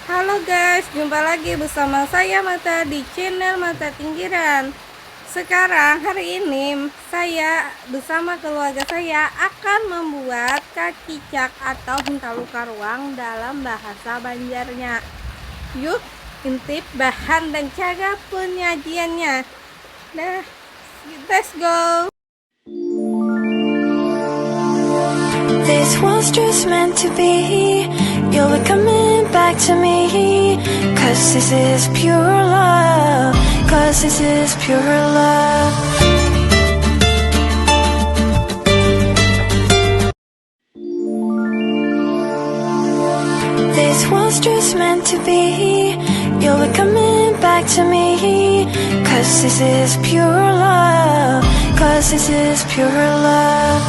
Halo guys, jumpa lagi bersama saya Marta di channel Marta Tinggiran. Sekarang hari ini saya bersama keluarga saya akan membuat kakicak atau hintalu Karuang dalam bahasa Banjarnya. Yuk intip bahan dan cara penyajiannya. Nah, let's go. This was just meant to be. You'll be coming back to me. Cause this is pure love. Cause this is pure love. This was just meant to be. You'll be coming back to me. Cause this is pure love. Cause this is pure love.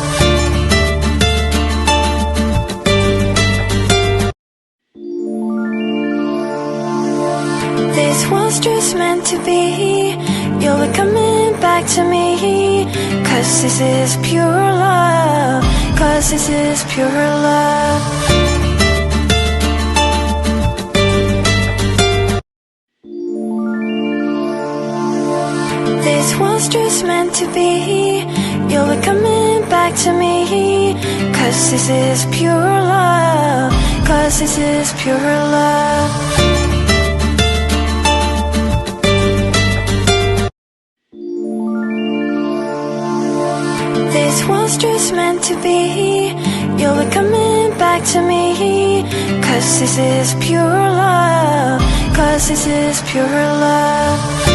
This was just meant to be. You'll be coming back to me. Cause this is pure love. Cause this is pure love. This was just meant to be. You'll be coming back to me. Cause this is pure love. Cause this is pure love. This was just meant to be. You'll be coming back to me. Cause this is pure love. Cause this is pure love.